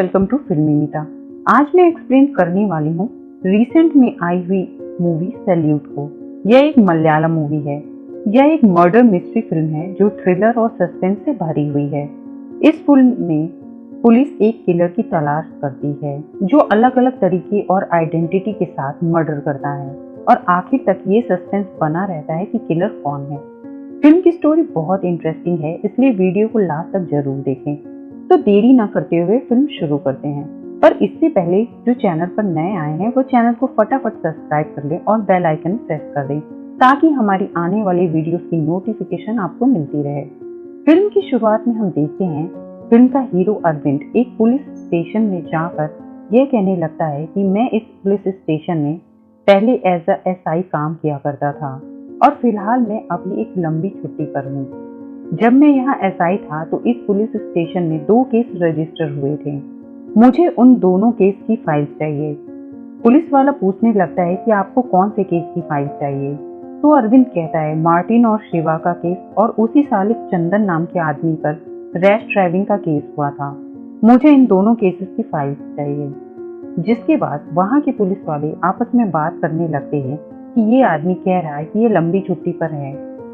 Welcome to फिल्मी मीता। आज मैं एक्सप्लेन करने वाली हूँ रिसेंट में आई हुई मूवी सैल्यूट को। यह एक मलयालम मूवी है। यह एक मर्डर मिस्ट्री फिल्म है जो थ्रिलर और सस्पेंस से भरी हुई है। इस फिल्म में पुलिस एक किलर की तलाश करती है जो अलग अलग तरीके और आइडेंटिटी के साथ मर्डर करता है और आखिर तक ये सस्पेंस बना रहता है कि किलर कौन है। फिल्म की स्टोरी बहुत इंटरेस्टिंग है, इसलिए वीडियो को लास्ट तक जरूर देखें। तो देरी ना करते हुए फिल्म शुरू करते हैं। पर इससे पहले जो चैनल पर नए आए हैं वो चैनल को फटाफट सब्सक्राइब कर लें और बेल आइकन प्रेस कर दें ताकि हमारी आने वाली वीडियोस की नोटिफिकेशन आपको मिलती रहे। फिल्म की शुरुआत में हम देखते हैं फिल्म का हीरो अरविंद एक पुलिस स्टेशन में जाकर यह कहने लगता है कि मैं इस पुलिस स्टेशन में पहले एज अ एसआई काम किया करता था और फिलहाल मैं अभी एक लंबी छुट्टी पर हूँ। जब मैं यहाँ एसआई था तो इस पुलिस स्टेशन में 2 केस रजिस्टर हुए थे। मुझे उन दोनों केस की फाइल चाहिए। पुलिस वाला पूछने लगता है कि आपको कौन से केस की फाइल चाहिए। तो अरविंद कहता है मार्टिन और शिवा का केस और उसी साल एक चंदन नाम के आदमी पर रैश ड्राइविंग का केस हुआ था। मुझे इन दोनों केसेस की फाइल चाहिए। जिसके बाद वहाँ के पुलिस वाले आपस में बात करने लगते हैं कि ये आदमी कह रहा है कि ये लंबी छुट्टी पर है।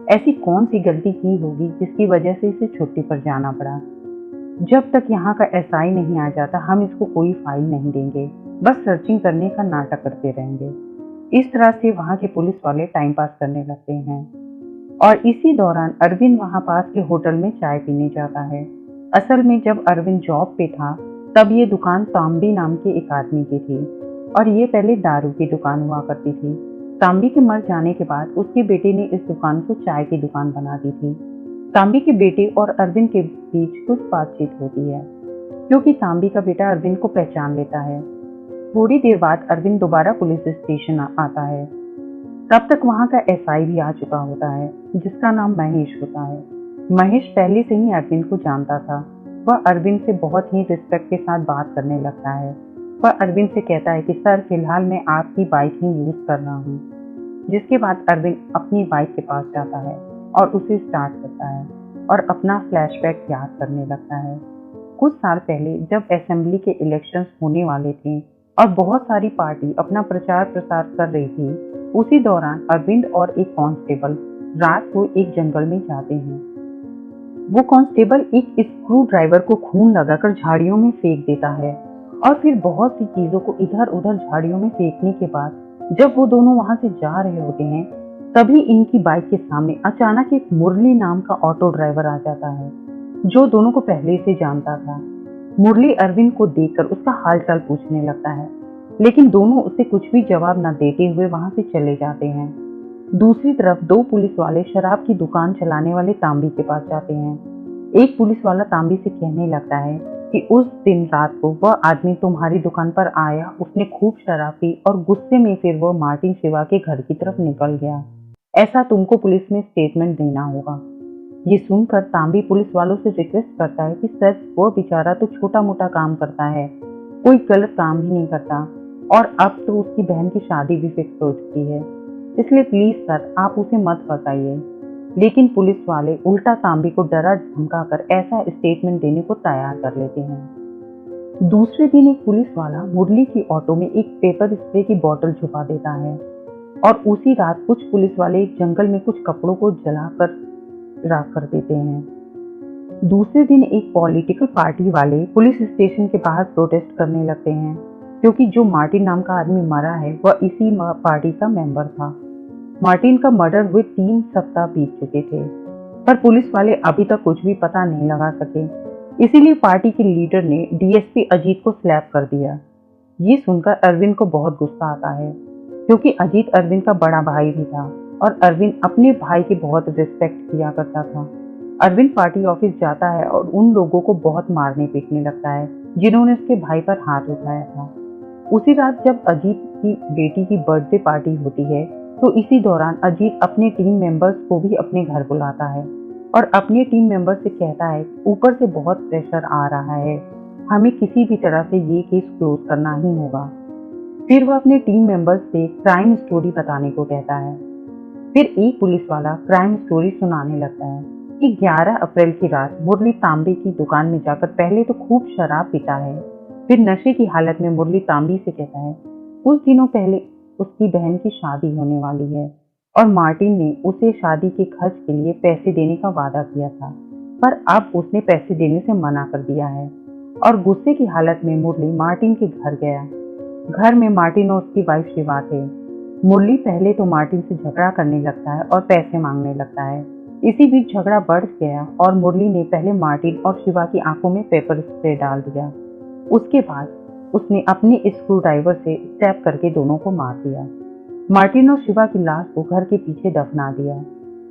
ऐसी कौन सी गलती की होगी जिसकी वजह से इसे छुट्टी पर जाना पड़ा। जब तक यहाँ का एसआई नहीं आ जाता हम इसको कोई फाइल नहीं देंगे, बस सर्चिंग करने का नाटक करते रहेंगे। इस तरह से वहाँ के पुलिस वाले टाइम पास करने लगते हैं और इसी दौरान अरविंद वहाँ पास के होटल में चाय पीने जाता है। असल में जब अरविंद जॉब पे था तब ये दुकान तांबी नाम के एक आदमी की थी और ये पहले दारू की दुकान हुआ करती थी। तांबी के मर जाने के बाद उसके बेटे ने इस दुकान को चाय की दुकान बना दी थी। तांबी के बेटे और अरविंद के बीच कुछ बातचीत होती है क्योंकि तांबी का बेटा अरविंद को पहचान लेता है। थोड़ी देर बाद अरविंद दोबारा पुलिस स्टेशन आता है। तब तक वहाँ का एसआई भी आ चुका होता है जिसका नाम महेश होता है। महेश पहले से ही अरविंद को जानता था। वह अरविंद से बहुत ही रिस्पेक्ट के साथ बात करने लगता है। वह अरविंद से कहता है कि सर फिलहाल मैं आपकी बाइक ही यूज कर रहा हूँ। जिसके बाद अरविंद अपनी बाइक के पास जाता है और उसे स्टार्ट करता है और अपना फ्लैशबैक याद करने लगता है। कुछ साल पहले जब असेंबली के इलेक्शंस होने वाले थे और बहुत सारी पार्टी अपना प्रचार प्रसार कर रही थी, उसी दौरान अरविंद और एक कांस्टेबल रात को एक जंगल में जाते हैं। वो कांस्टेबल एक स्क्रू ड्राइवर को खून लगाकर झाड़ियों में फेंक देता है और फिर बहुत सी चीजों को इधर उधर झाड़ियों में फेंकने के बाद जब वो दोनों वहां से जा रहे होते हैं तभी इनकी बाइक के सामने अचानक एक मुरली नाम का ऑटो ड्राइवर आ जाता है जो दोनों को पहले से जानता था। मुरली अरविंद को देखकर उसका हालचाल पूछने लगता है लेकिन दोनों उसे कुछ भी जवाब न देते हुए वहां से चले जाते हैं। दूसरी तरफ 2 पुलिस वाले शराब की दुकान चलाने वाले तांबी के पास जाते हैं। एक पुलिस वाला तांबी से कहने लगता है कि उस दिन रात को वह आदमी तुम्हारी दुकान पर आया, उसने खूब शराब पी और गुस्से में फिर वह मार्टिन शिवा के घर की तरफ निकल गया। ऐसा तुमको पुलिस में स्टेटमेंट देना होगा। ये सुनकर तांबी पुलिस वालों से रिक्वेस्ट करता है कि सर वह बेचारा तो छोटा मोटा काम करता है, कोई गलत काम ही नहीं करता और अब तो उसकी बहन की शादी भी फिक्स हो चुकी है, इसलिए प्लीज सर आप उसे मत फंसाइए। लेकिन पुलिस वाले उल्टा तांबी को डरा धमकाकर ऐसा स्टेटमेंट देने को तैयार कर लेते हैं। दूसरे दिन एक पुलिस वाला मुरली की ऑटो में एक पेपर स्प्रे की बोतल छुपा देता है और उसी रात कुछ पुलिस वाले एक जंगल में कुछ कपड़ों को जलाकर राख कर देते हैं। दूसरे दिन एक पॉलिटिकल पार्टी वाले पुलिस स्टेशन के बाहर प्रोटेस्ट करने लगते हैं क्योंकि जो मार्टिन नाम का आदमी मरा है वह इसी पार्टी का मेंबर था। मार्टिन का मर्डर हुए 3 सप्ताह बीत चुके थे पर पुलिस वाले अभी तक कुछ भी पता नहीं लगा सके, इसीलिए पार्टी के लीडर ने डीएसपी अजीत को स्लैप कर दिया। ये सुनकर अरविंद को बहुत गुस्सा आता है क्योंकि अजीत अरविंद का बड़ा भाई भी था और अरविंद अपने भाई की बहुत रिस्पेक्ट किया करता था। अरविंद पार्टी ऑफिस जाता है और उन लोगों को बहुत मारने पीटने लगता है जिन्होंने उसके भाई पर हाथ उठाया था। उसी रात जब अजीत की बेटी की बर्थडे पार्टी होती है तो इसी दौरान अजीत अपने टीम मेंबर्स को भी अपने घर बुलाता है और अपने टीम मेंबर से कहता है ऊपर से बहुत प्रेशर आ रहा है, हमें किसी भी तरह से ये केस क्लोज करना ही होगा। फिर वह अपने टीम मेंबर्स से क्राइम स्टोरी बताने को कहता है। फिर एक पुलिस वाला क्राइम स्टोरी सुनाने लगता है कि 11 अप्रैल की रात मुरली तांबे की दुकान में जाकर पहले तो खूब शराब पीता है फिर नशे की हालत में मुरली तांबी से कहता है कुछ दिनों पहले उसकी बहन की शादी होने वाली है और मार्टिन ने उसे शादी के खर्च के लिए पैसे देने का वादा किया था, पर अब उसने पैसे देने से मना कर दिया है। और गुस्से की हालत में मुरली मार्टिन के घर गया। घर में मार्टिन और उसकी वाइफ शिवा थे। मुरली पहले तो मार्टिन से झगड़ा करने लगता है और पैसे मांगने लगता है। इसी बीच झगड़ा बढ़ गया और मुरली ने पहले मार्टिन और शिवा की आंखों में पेपर स्प्रे डाल दिया। उसके बाद उसने अपनी स्क्रू ड्राइवर से स्टैब करके दोनों को मार दिया। मार्टिन और शिवा की लाश को घर के पीछे दफना दिया।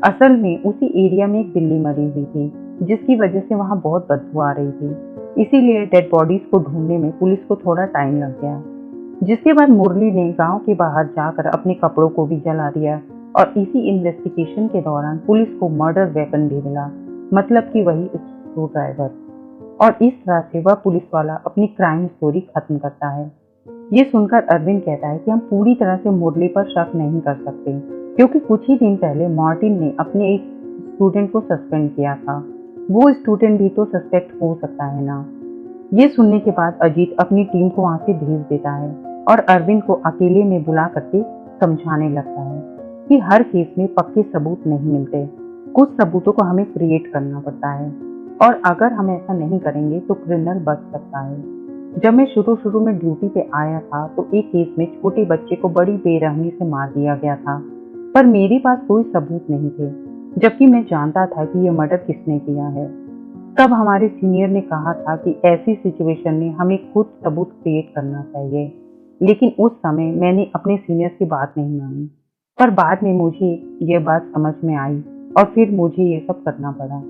असल में उसी एरिया में एक बिल्ली मरी हुई थी, जिसकी वजह से वहां बहुत बदबू आ रही थी। इसीलिए डेड बॉडीज को ढूंढने में पुलिस को थोड़ा टाइम लग गया। जिसके बाद मुरली ने गांव के बाहर जाकर अपने कपड़ों को भी जला दिया और इसी इन्वेस्टिगेशन के दौरान पुलिस को मर्डर वेपन भी मिला, मतलब कि वही स्क्रू ड्राइवर। और इस तरह से वह पुलिस वाला अपनी क्राइम स्टोरी खत्म करता है। ये सुनकर अरविंद कहता है कि हम पूरी तरह से मुरली पर शक नहीं कर सकते, क्योंकि कुछ ही दिन पहले मार्टिन ने अपने एक स्टूडेंट को सस्पेंड किया था। वो स्टूडेंट भी तो सस्पेक्ट हो सकता है ना। ये सुनने के बाद अजीत अपनी टीम को वहां से भेज देता है और अरविंद को अकेले में बुला करके समझाने लगता है कि हर केस में पक्के सबूत नहीं मिलते, कुछ सबूतों को हमें क्रिएट करना पड़ता है और अगर हम ऐसा नहीं करेंगे तो क्रिमिनल बच सकता है। जब मैं शुरू में ड्यूटी पे आया था तो एक केस में छोटे बच्चे को बड़ी बेरहमी से मार दिया गया था, पर मेरे पास कोई सबूत नहीं थे, जबकि मैं जानता था कि यह मर्डर किसने किया है। तब हमारे सीनियर ने कहा था कि ऐसी सिचुएशन में हमें खुद सबूत क्रिएट करना चाहिए, लेकिन उस समय मैंने अपने सीनियर की बात नहीं मानी। पर बाद में मुझे यह बात समझ में आई और फिर मुझे ये सब करना पड़ा।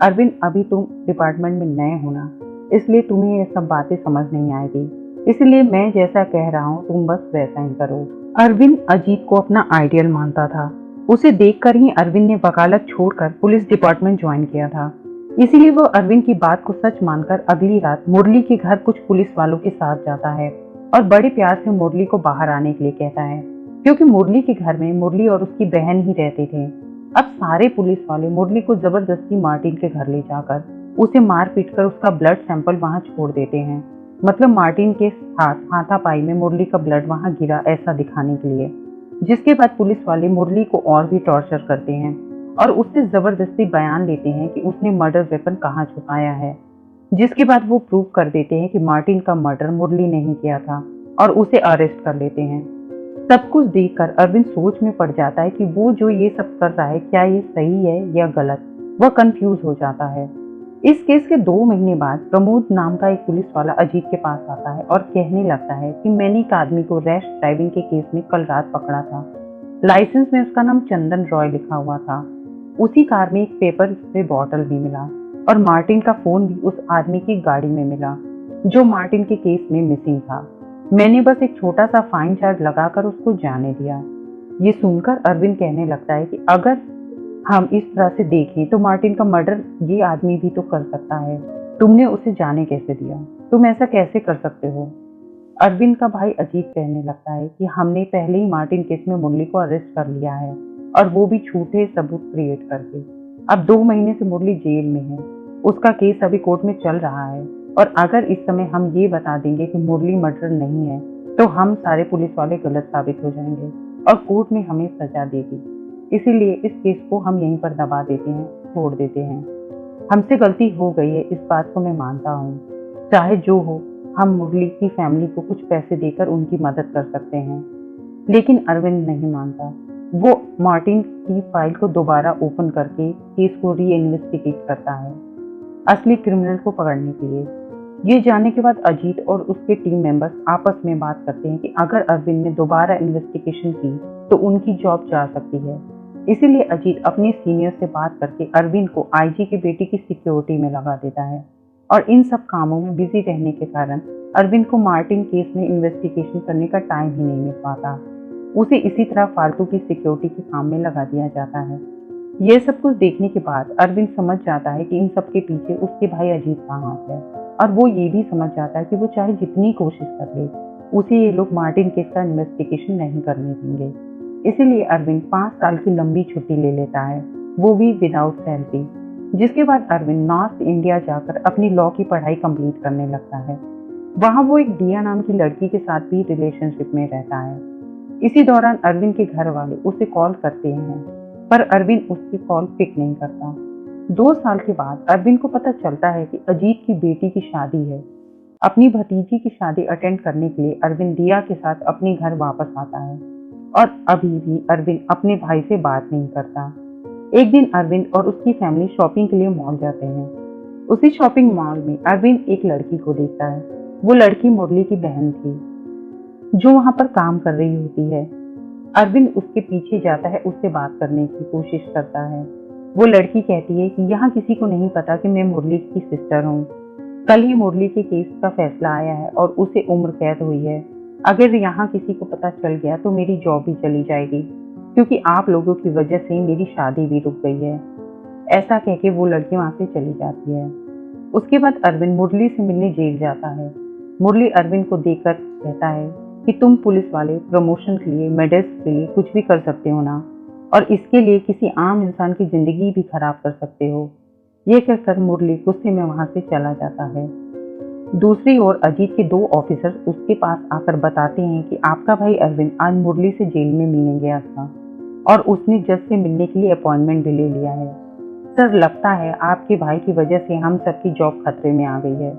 अरविंद, अभी तुम डिपार्टमेंट में नए हो ना, इसलिए तुम्हें ये सब बातें समझ नहीं आएगी, इसलिए मैं जैसा कह रहा हूँ तुम बस वैसा ही करो। अरविंद अजीत को अपना आइडियल मानता था। उसे देखकर ही अरविंद ने वकालत छोड़कर पुलिस डिपार्टमेंट ज्वाइन किया था। इसीलिए वो अरविंद की बात को सच मानकर अगली रात मुरली के घर कुछ पुलिस वालों के साथ जाता है और बड़े प्यार से मुरली को बाहर आने के लिए कहता है, क्योंकि मुरली के घर में मुरली और उसकी बहन ही रहते थे। अब सारे पुलिस वाले मुरली को जबरदस्ती मार्टिन के घर ले जाकर उसे मार पीट कर उसका ब्लड सैंपल वहां छोड़ देते हैं, मतलब मार्टिन के साथ हाथापाई में मुरली का ब्लड वहां गिरा ऐसा दिखाने के लिए। जिसके बाद पुलिस वाले मुरली को और भी टॉर्चर करते हैं और उससे जबरदस्ती बयान लेते हैं कि उसने मर्डर वेपन कहाँ छुपाया है। जिसके बाद वो प्रूव कर देते हैं कि मार्टिन का मर्डर मुरली नहीं किया था और उसे अरेस्ट कर लेते हैं। सब कुछ देखकर अरविंद सोच में पड़ जाता है कि वो जो ये सब कर रहा है क्या ये सही है या गलत। वह कंफ्यूज हो जाता है। इस केस के 2 महीने बाद प्रमोद नाम का एक पुलिस वाला अजीत के पास आता है और कहने लगता है कि मैंने एक आदमी को रैश ड्राइविंग के केस में कल रात पकड़ा था। लाइसेंस में उसका नाम चंदन रॉय लिखा हुआ था। उसी कार में एक पेपर स्प्रे बॉटल भी मिला और मार्टिन का फोन भी उस आदमी की गाड़ी में मिला जो मार्टिन के केस में मिसिंग था। मैंने बस एक छोटा सा फाइन चार्ज लगाकर उसको जाने दिया। ये सुनकर अरविंद कहने लगता है कि अगर हम इस तरह से देखें तो मार्टिन का मर्डर ये आदमी भी तो कर सकता है। तुमने उसे जाने कैसे दिया? तुम ऐसा कैसे कर सकते हो? अरविंद का भाई अजीत कहने लगता है कि हमने पहले ही मार्टिन केस में मुरली को अरेस्ट कर लिया है और वो भी झूठे सबूत क्रिएट करके। अब 2 महीने से मुरली जेल में है। उसका केस अभी कोर्ट में चल रहा है और अगर इस समय हम ये बता देंगे कि मुरली मर्डर नहीं है तो हम सारे पुलिस वाले गलत साबित हो जाएंगे और कोर्ट में हमें सजा देगी। इसीलिए इस केस को हम यहीं पर दबा देते हैं, छोड़ देते हैं। हमसे गलती हो गई है, इस बात को मैं मानता हूँ। चाहे जो हो, हम मुरली की फैमिली को कुछ पैसे देकर उनकी मदद कर सकते हैं। लेकिन अरविंद नहीं मानता। वो मार्टिन की फाइल को दोबारा ओपन करके केस को री इन्वेस्टिगेट करता है, असली क्रिमिनल को पकड़ने के लिए। ये जानने के बाद अजीत और उसके टीम मेंबर्स आपस में बात करते हैं कि अगर अरविंद ने दोबारा इन्वेस्टिगेशन की तो उनकी जॉब जा सकती है। इसीलिए अजीत अपने सीनियर से बात करके अरविंद को आईजी की बेटी की सिक्योरिटी में लगा देता है और इन सब कामों में बिजी रहने के कारण अरविंद को मार्टिन केस में इन्वेस्टिगेशन करने का टाइम ही नहीं मिल पाता। उसे इसी तरह फालतू की सिक्योरिटी के काम में लगा दिया जाता है। यह सब कुछ देखने के बाद अरविंद समझ जाता है कि इन सब के पीछे उसके भाई अजीत का हाथ है और वो ये भी समझ जाता है कि वो चाहे जितनी कोशिश कर ले, उसे ये लोग मार्टिन केस का इन्वेस्टिगेशन नहीं करने देंगे। इसीलिए अरविंद 5 साल की लंबी छुट्टी ले लेता है, वो भी विदाउट सैलरी। जिसके बाद अरविंद नॉर्थ इंडिया जाकर अपनी लॉ की पढ़ाई कंप्लीट करने लगता है। वहाँ वो एक दिया नाम की लड़की के साथ भी रिलेशनशिप में रहता है। इसी दौरान अरविंद के घर वाले उसे कॉल करते हैं, पर अरविंद उसकी कॉल पिक नहीं करता। 2 साल के बाद अरविंद को पता चलता है कि अजीत की बेटी की शादी है। अपनी भतीजी की शादी अटेंड करने के लिए अरविंद दिया के साथ अपने घर वापस आता है और अभी भी अरविंद अपने भाई से बात नहीं करता। एक दिन अरविंद और उसकी फैमिली शॉपिंग के लिए मॉल जाते हैं। उसी शॉपिंग मॉल में अरविंद एक लड़की को देखता है। वो लड़की मुरली की बहन थी, जो वहां पर काम कर रही होती है। अरविंद उसके पीछे जाता है, उससे बात करने की कोशिश करता है। वो लड़की कहती है कि यहाँ किसी को नहीं पता कि मैं मुरली की सिस्टर हूँ। कल ही मुरली के केस का फैसला आया है और उसे उम्र कैद हुई है। अगर यहाँ किसी को पता चल गया तो मेरी जॉब भी चली जाएगी, क्योंकि आप लोगों की वजह से मेरी शादी भी रुक गई है। ऐसा कह के वो लड़की वहां से चली जाती है। उसके बाद अरविंद मुरली से मिलने जेल जाता है। मुरली अरविंद को देखकर कहता है कि तुम पुलिस वाले प्रमोशन के लिए, मेडल्स के लिए कुछ भी कर सकते हो ना, और इसके लिए किसी आम इंसान की जिंदगी भी खराब कर सकते हो। ये कहकर मुरली गुस्से में वहां से चला जाता है। दूसरी ओर अजीत के 2 ऑफिसर उसके पास आकर बताते हैं कि आपका भाई अरविंद आज मुरली से जेल में मिलने गया था और उसने जज से मिलने के लिए अपॉइंटमेंट भी ले लिया है। सर, लगता है आपके भाई की वजह से हम सबकी जॉब खतरे में आ गई है।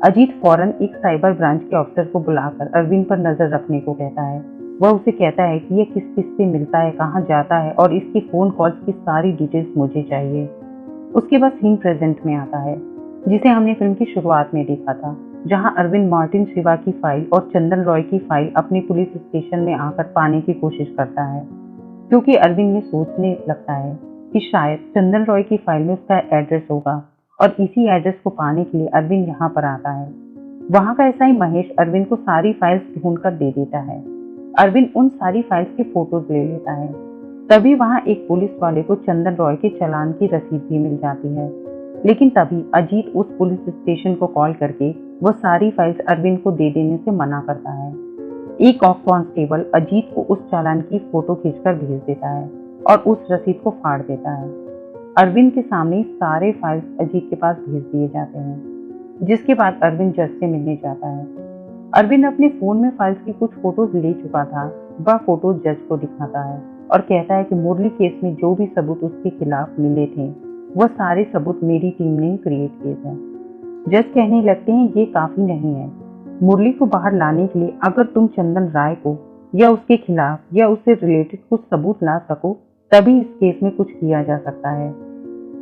अजीत फौरन एक साइबर ब्रांच के ऑफिसर को बुलाकर अरविंद पर नजर रखने को कहता है। वह उसे कहता है कि ये किस किस से मिलता है, कहाँ जाता है और इसकी फोन कॉल्स की सारी डिटेल्स मुझे चाहिए। उसके बाद सीन प्रेजेंट में आता है, जिसे हमने फिल्म की शुरुआत में देखा था, जहां अरविंद मार्टिन शिवा की फाइल और चंदन रॉय की फाइल अपने पुलिस स्टेशन में आकर पाने की कोशिश करता है, क्योंकि अरविंद ये सोचने लगता है कि शायद चंदन रॉय की फाइल में उसका एड्रेस होगा और इसी एड्रेस को पाने के लिए अरविंद यहाँ पर आता है। वहाँ का एसआई महेश अरविंद को सारी फाइल्स ढूंढ कर दे देता है। अरविंद उन सारी फाइल्स के फोटोज ले लेता है। तभी वहाँ एक पुलिस वाले को चंदन रॉय के चालान की रसीद भी मिल जाती है। लेकिन तभी अजीत उस पुलिस स्टेशन को कॉल करके वो सारी फाइल्स अरविंद को दे देने से मना करता है। एक और कांस्टेबल अजीत को उस चालान की फोटो खींचकर भेज देता है और उस रसीद को फाड़ देता है। अरविंद के सामने सारे फाइल्स अजीत के पास भेज दिए जाते हैं, जिसके बाद अरविंद जज से मिलने जाता है। अरविंद अपने फोन में फाइल्स की कुछ फोटोज ले चुका था। वह फोटो जज को दिखाता है और कहता है कि मुरली केस में जो भी सबूत उसके खिलाफ मिले थे, वह सारे सबूत मेरी टीम ने क्रिएट किए थे। जज कहने लगते हैं ये काफी नहीं है। मुरली को बाहर लाने के लिए अगर तुम चंदन राय को या उसके खिलाफ या उससे रिलेटेड कुछ सबूत ला सको, तभी इस केस में कुछ किया जा सकता है।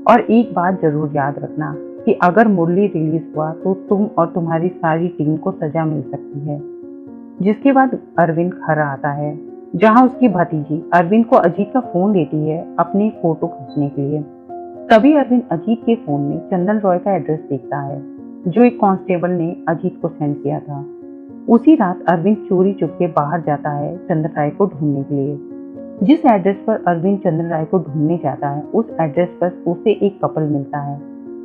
और एक बात जरूर याद रखना कि अगर मुरली रिलीज हुआ तो तुम और तुम्हारी सारी टीम को सजा मिल सकती है। जिसके बाद अरविंद घर आता है, जहां उसकी भतीजी अरविंद को अजीत का फोन देती है अपनी फोटो खींचने के लिए। तभी अरविंद अजीत के फोन में चंदन रॉय का एड्रेस देखता है, जो एक कांस्टेबल ने अजीत को सेंड किया था। उसी रात अरविंद चोरी चुपके बाहर जाता है चंदन राय को ढूंढने के लिए। जिस एड्रेस पर अरविंद चंदन राय को ढूंढने जाता है, उस एड्रेस पर उसे एक कपल मिलता है।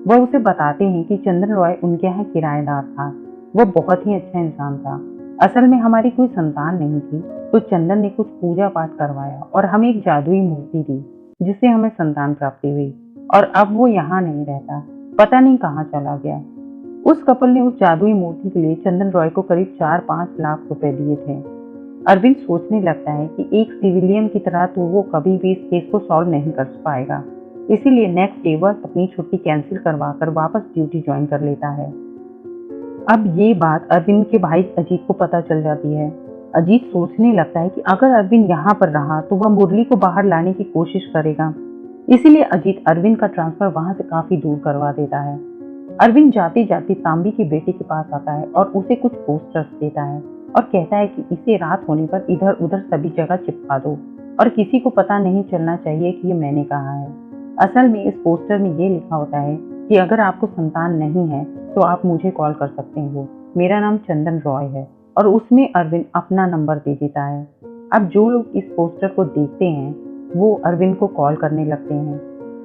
वह उसे बताते हैं कि चंदन रॉय उनके यहाँ किराएदार था। वह बहुत ही अच्छा इंसान था। असल में हमारी कोई संतान नहीं थी, तो चंदन ने कुछ पूजा पाठ करवाया और हमें एक जादुई मूर्ति दी, जिससे हमें संतान प्राप्ति हुई। और अब वो यहाँ नहीं रहता, पता नहीं कहाँ चला गया। उस कपल ने उस जादुई मूर्ति के लिए चंदन रॉय को करीब 4-5 लाख रुपए दिए थे। अरविंद सोचने लगता है कि एक सिविलियन की तरह तो वो कभी भी इस केस को सॉल्व नहीं कर पाएगा। इसीलिए नेक्स्ट डे वह अपनी छुट्टी कैंसिल करवाकर वापस ड्यूटी ज्वाइन कर लेता है। अब ये बात अरविंद के भाई अजीत को पता चल जाती है। अजीत सोचने लगता है कि अगर अरविंद यहाँ पर रहा तो वह मुरली को बाहर लाने की कोशिश करेगा। इसीलिए अजीत अरविंद का ट्रांसफर वहां से काफी दूर करवा देता है। अरविंद जाते जाते तांबी की बेटी के पास आता है और उसे कुछ पोस्टर्स देता है और कहता है कि इसे रात होने पर इधर उधर सभी जगह चिपका दो और किसी को पता नहीं चलना चाहिए कि ये मैंने कहा है। असल में इस पोस्टर में ये लिखा होता है कि अगर आपको संतान नहीं है तो आप मुझे कॉल कर सकते हो, मेरा नाम चंदन रॉय है। और उसमें अरविंद अपना नंबर दे देता है। अब जो लोग इस पोस्टर को देखते हैं वो अरविंद को कॉल करने लगते हैं।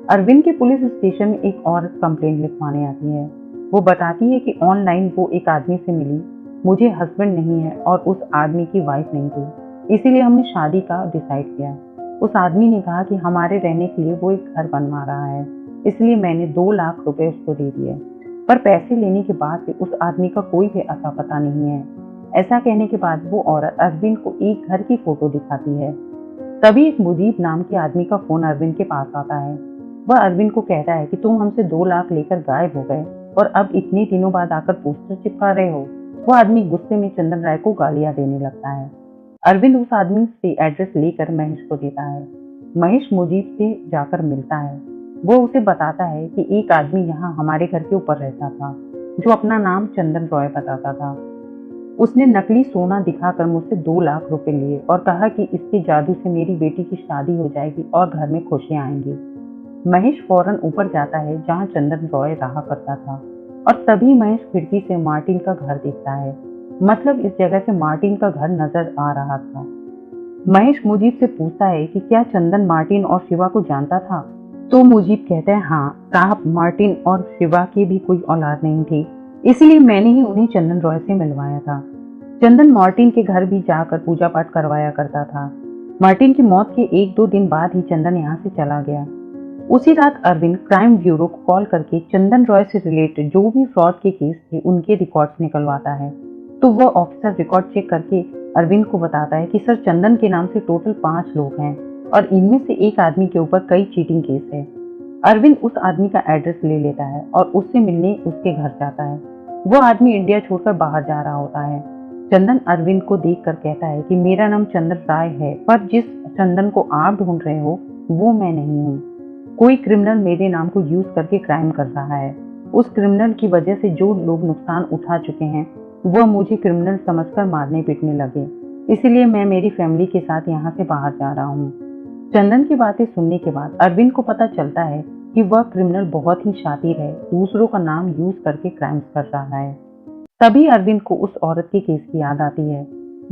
अरविंद के पुलिस स्टेशन में एक औरत कंप्लेंट लिखवाने आती है। वो बताती है कि ऑनलाइन वो एक आदमी से मिली, मुझे हस्बैंड नहीं है और उस आदमी की वाइफ नहीं थी, इसीलिए हमने शादी का डिसाइड किया। उस आदमी ने कहा कि हमारे रहने के लिए वो एक घर बनवा रहा है, इसलिए मैंने 2 लाख रुपए उसको दे दिए। पर पैसे लेने के बाद से उस आदमी का कोई भी अता पता नहीं है। ऐसा कहने के बाद वो औरत अरविंद को एक घर की फोटो दिखाती है। तभी एक मुजीब नाम के आदमी का फोन अरविंद के पास आता है। वह अरविंद को कहता है कि तुम हमसे 2 लाख लेकर गायब हो गए और अब इतने दिनों बाद आकर पोस्टर चिपका रहे हो। वो आदमी गुस्से में चंदन राय को गालियां देने लगता है। अरविंद उस आदमी से एड्रेस लेकर महेश को देता है। महेश मुजीब से जाकर मिलता है। वो उसे बताता है कि एक आदमी यहाँ हमारे घर के ऊपर रहता था, जो अपना नाम चंदन रॉय बताता था। उसने नकली सोना दिखाकर मुझसे 2 लाख रुपए लिए और कहा कि इसके जादू से मेरी बेटी की शादी हो जाएगी और घर में खुशियां आएंगी। महेश फौरन ऊपर जाता है जहां चंदन रॉय रहा करता था और तभी महेश खिड़की से मार्टिन का घर देखता है। मतलब इस जगह से मार्टिन का घर नजर आ रहा था। महेश मुजीब से पूछता है कि क्या चंदन मार्टिन और शिवा को जानता था। तो मुजीब कहता है, हाँ साहब, मार्टिन और शिवा की भी कोई औलाद नहीं थी, इसलिए मैंने ही उन्हें चंदन रॉय से मिलवाया था। चंदन मार्टिन के घर भी जाकर पूजा पाठ करवाया करता था। मार्टिन की मौत के 1-2 दिन बाद ही चंदन यहाँ से चला गया। उसी रात अरविंद क्राइम ब्यूरो को कॉल करके चंदन रॉय से रिलेटेड जो भी फ्रॉड के केस थे उनके रिकॉर्ड्स निकलवाता है। तो वह ऑफिसर रिकॉर्ड चेक करके अरविंद को बताता है कि सर, चंदन के नाम से टोटल 5 लोग हैं और इनमें से एक आदमी के ऊपर कई चीटिंग केस है। अरविंद उस आदमी का एड्रेस ले लेता है और उससे मिलने उसके घर जाता है। वो आदमी इंडिया छोड़कर बाहर जा रहा होता है। चंदन अरविंद को देखकर कहता है कि मेरा नाम चंदन राय है, पर जिस चंदन को आप ढूंढ रहे हो वो मैं नहीं हूँ। कोई क्रिमिनल मेरे नाम को यूज करके क्राइम कर रहा है। उस क्रिमिनल की वजह से जो लोग नुकसान उठा चुके हैं वह मुझे क्रिमिनल समझकर मारने पीटने लगे, इसलिए मैं मेरी फैमिली के साथ यहाँ से बाहर जा रहा हूँ। चंदन की बातें सुनने के बाद अरविंद को पता चलता है कि वह क्रिमिनल बहुत ही शातिर है, दूसरों का नाम यूज करके क्राइम्स कर रहा है। तभी अरविंद को उस औरत के केस की याद आती है।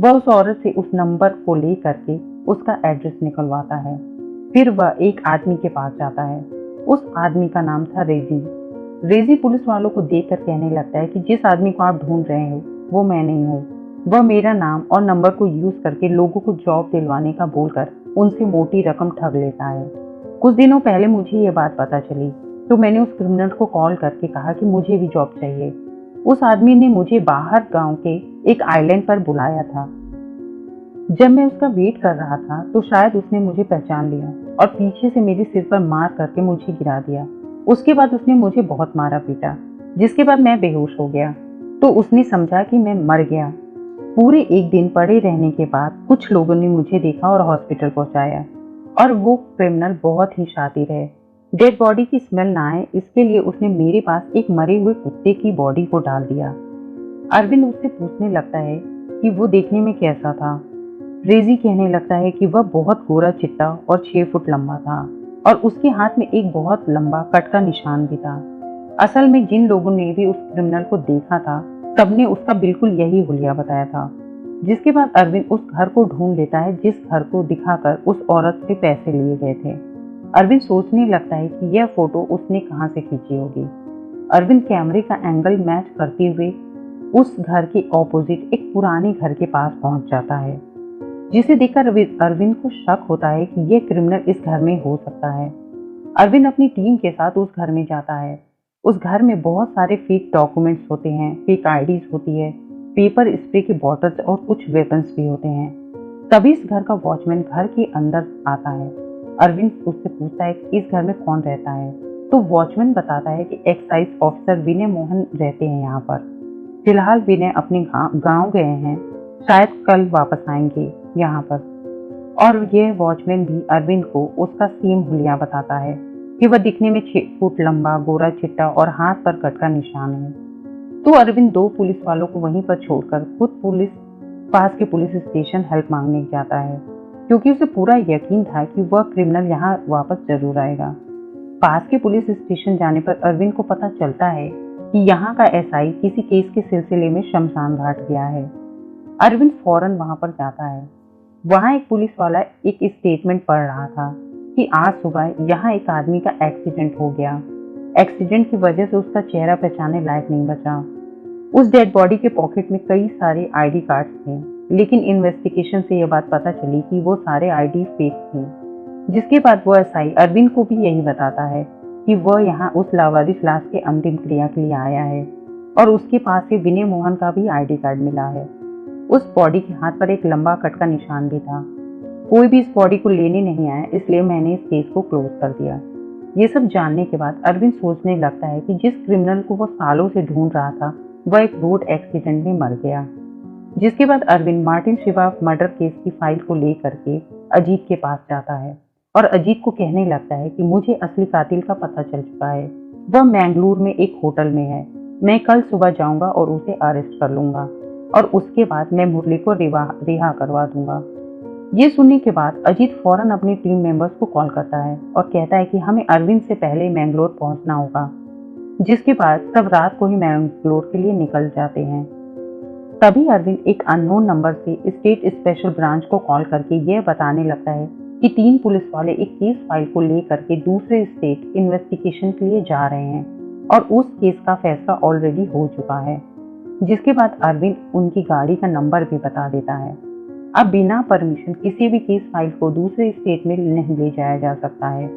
वह उस औरत से उस नंबर को ले करके उसका एड्रेस निकलवाता है। फिर वह एक आदमी के पास जाता है। उस आदमी का नाम था रेजी। रेजी पुलिस वालों को देखकर कहने लगता है कि जिस आदमी को आप ढूंढ रहे हो वो मैं नहीं हूँ। वह मेरा नाम और नंबर को यूज करके लोगों को जॉब दिलवाने का बोलकर उनसे मोटी रकम ठग लेता है। कुछ दिनों पहले मुझे ये बात पता चली तो मैंने उस क्रिमिनल को कॉल करके कहा कि मुझे भी जॉब चाहिए। उस आदमी ने मुझे बाहर गांव के एक आइलैंड पर बुलाया था। जब मैं उसका वेट कर रहा था तो शायद उसने मुझे पहचान लिया और पीछे से मेरे सिर पर मार करके मुझे गिरा दिया। उसके बाद उसने मुझे बहुत मारा पीटा, जिसके बाद मैं बेहोश हो गया। तो उसने समझा कि मैं मर गया। पूरे 1 दिन पड़े रहने के बाद कुछ लोगों ने मुझे देखा और हॉस्पिटल पहुंचाया। और वो क्रिमिनल बहुत ही शातिर है। डेड बॉडी की स्मेल ना आए इसके लिए उसने मेरे पास एक मरे हुए कुत्ते की बॉडी को डाल दिया। अरविंद उससे पूछने लगता है कि वो देखने में कैसा था। रेजी कहने लगता है कि वह बहुत गोरा चिट्टा और 6 फुट लंबा था और उसके हाथ में एक बहुत लंबा कट का निशान भी था। असल में जिन लोगों ने भी उस क्रिमिनल को देखा था सबने उसका बिल्कुल यही हुलिया बताया था। जिसके बाद अरविंद उस घर को ढूंढ लेता है जिस घर को दिखाकर उस औरत से पैसे लिए गए थे। अरविंद सोचने लगता है कि यह फोटो उसने कहाँ से खींची होगी। अरविंद कैमरे का एंगल मैच करते हुए उस घर के ऑपोजिट एक पुराने घर के पास पहुंच जाता है, जिसे देखकर अरविंद को शक होता है कि यह क्रिमिनल इस घर में हो सकता है। अरविंद अपनी टीम के साथ उस घर में जाता है। उस घर में बहुत सारे फेक डॉक्यूमेंट्स होते हैं, फेक आईडीज होती है, पेपर स्प्रे की बॉटल्स और कुछ वेपन्स भी होते हैं। तभी इस घर का वॉचमैन घर के अंदर आता है। अरविंद उससे पूछता है कि इस घर में कौन रहता है। तो वॉचमैन बताता है कि एक्साइज ऑफिसर विनय मोहन रहते हैं यहाँ पर। फिलहाल विनय अपने गांव गए हैं, शायद कल वापस आएंगे यहाँ पर। और यह वॉचमैन भी अरविंद को उसका सेम हुलिया बताता है कि वह दिखने में 6 फुट लंबा, गोरा चिट्टा और हाथ पर कट का निशान है। तो अरविंद 2 पुलिस वालों को वहीं पर छोड़कर खुद पास के पुलिस स्टेशन हेल्प मांगने जाता है, क्योंकि उसे पूरा यकीन था कि वह क्रिमिनल यहाँ वापस जरूर आएगा। पास के पुलिस स्टेशन जाने पर अरविंद को पता चलता है कि यहाँ का एसआई किसी केस के सिलसिले में शमशान घाट गया है। अरविंद फौरन वहां पर जाता है। वहां एक पुलिस वाला एक स्टेटमेंट पढ़ रहा था कि आज सुबह यहाँ एक आदमी का एक्सीडेंट हो गया। एक्सीडेंट की वजह से उसका चेहरा पहचानने लायक नहीं बचा। उस डेड बॉडी के पॉकेट में कई सारे आईडी कार्ड्स थे, लेकिन इन्वेस्टिगेशन से यह बात पता चली कि वो सारे आईडी फेक थे। जिसके बाद वो एसआई अरविंद को भी यही बताता है कि वह यहाँ उस लावारिस लाश के अंतिम क्रिया के लिए आया है और उसके पास से विनय मोहन का भी आईडी कार्ड मिला है। उस बॉडी के हाथ पर एक लंबा कट का निशान भी था। कोई भी इस बॉडी को लेने नहीं आया, इसलिए मैंने इस केस को क्लोज कर दिया। ये सब जानने के बाद अरविंद सोचने लगता है कि जिस क्रिमिनल को वो सालों से ढूंढ रहा था वह एक रोड एक्सीडेंट में मर गया। जिसके बाद Arvind Martin Shiva murder case की फाइल को लेकर के अजीत के पास जाता है और अजीत को कहने लगता है कि मुझे असली कातिल का पता चल चुका है। वह मैंगलोर में एक होटल में है। मैं कल सुबह जाऊंगा और उसे अरेस्ट कर लूंगा और उसके बाद मैं मुरली को रिहा करवा दूंगा। ये सुनने के बाद अजीत फौरन अपनी टीम मेंबर्स को कॉल करता है और कहता है कि हमें अरविंद से पहले मैंगलोर पहुंचना होगा। जिसके बाद सब रात को ही मैंगलोर के लिए निकल जाते हैं। तभी अरविंद एक अननोन नंबर से स्टेट स्पेशल ब्रांच को कॉल करके यह बताने लगता है कि 3 पुलिस वाले एक केस फाइल को लेकर के दूसरे स्टेट इन्वेस्टिगेशन के लिए जा रहे हैं और उस केस का फैसला ऑलरेडी हो चुका है। जिसके बाद अरविंद उनकी गाड़ी का नंबर भी बता देता है। अब बिना परमिशन किसी भी केस फाइल को दूसरे स्टेट में नहीं ले जाया जा सकता है,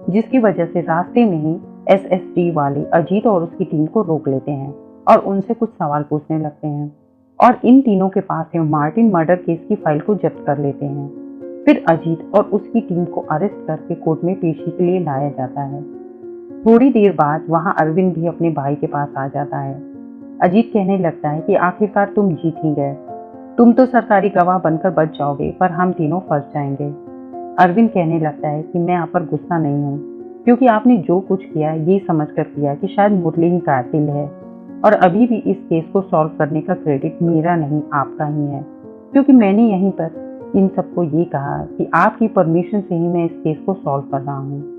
जिसकी वजह से रास्ते में ही SST वाले अजीत और उसकी टीम को रोक लेते हैं और उनसे कुछ सवाल पूछने लगते हैं और इन तीनों के पास से मार्टिन मर्डर केस की फाइल को जब्त कर लेते हैं। फिर अजीत और उसकी टीम को अरेस्ट करके कोर्ट में पेशी के लिए लाया जाता है। थोड़ी देर बाद वहां अरविंद भी अपने भाई के पास आ जाता है। अजीत कहने लगता है कि आखिरकार तुम जीत ही गए, तुम तो सरकारी गवाह बनकर बच जाओगे पर हम तीनों फंस जाएंगे। अरविंद कहने लगता है कि मैं आप पर गुस्सा नहीं हूँ, क्योंकि आपने जो कुछ किया ये समझ कर किया कि शायद मुरली ही कातिल है और अभी भी इस केस को सॉल्व करने का क्रेडिट मेरा नहीं आपका ही है, क्योंकि मैंने यहीं पर इन सबको ये कहा कि आपकी परमिशन से ही मैं इस केस को सॉल्व कर रहा हूँ।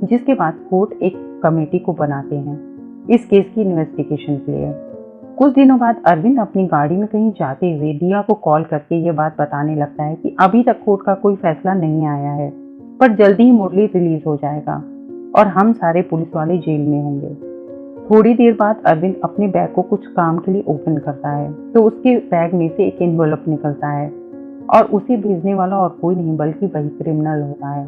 जिसके बाद कोर्ट एक कमेटी को बनाते हैं इस केस की इन्वेस्टिगेशन के लिए। कुछ दिनों बाद अरविंद अपनी गाड़ी में कहीं जाते हुए दिया को कॉल करके ये बात बताने लगता है कि अभी तक कोर्ट का कोई फैसला नहीं आया है, पर जल्दी ही मुरली रिलीज हो जाएगा और हम सारे पुलिस वाले जेल में होंगे। थोड़ी देर बाद अरविंद अपने बैग को कुछ काम के लिए ओपन करता है तो उसके बैग में से एक एनवेलप निकलता है और उसे भेजने वाला और कोई नहीं बल्कि वही क्रिमिनल होता है।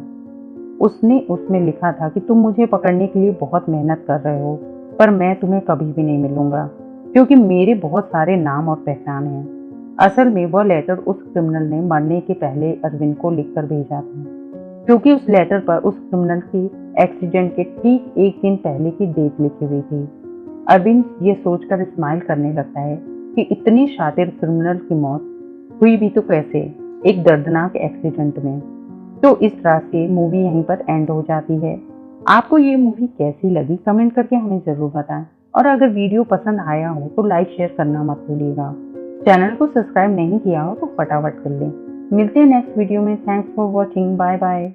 उसने उसमें लिखा था कि तुम मुझे पकड़ने के लिए बहुत मेहनत कर रहे हो, पर मैं तुम्हें कभी भी नहीं मिलूंगा, क्योंकि मेरे बहुत सारे नाम और पहचान हैं। असल में वह लेटर उस क्रिमिनल ने मरने के पहले अरविंद को लिखकर भेजा था, क्योंकि उस लेटर पर उस क्रिमिनल की एक्सीडेंट के ठीक एक दिन पहले की डेट लिखी हुई थी। अरविंद ये सोचकर स्माइल करने लगता है कि इतने शातिर क्रिमिनल की मौत हुई भी तो कैसे, एक दर्दनाक एक्सीडेंट में। तो इस तरह से मूवी यहीं पर एंड हो जाती है। आपको ये मूवी कैसी लगी कमेंट करके हमें ज़रूर बताएं और अगर वीडियो पसंद आया हो तो लाइक शेयर करना मत भूलिएगा। चैनल को सब्सक्राइब नहीं किया हो तो फटाफट कर लें। मिलते हैं नेक्स्ट वीडियो में। Thanks for watching. Bye bye.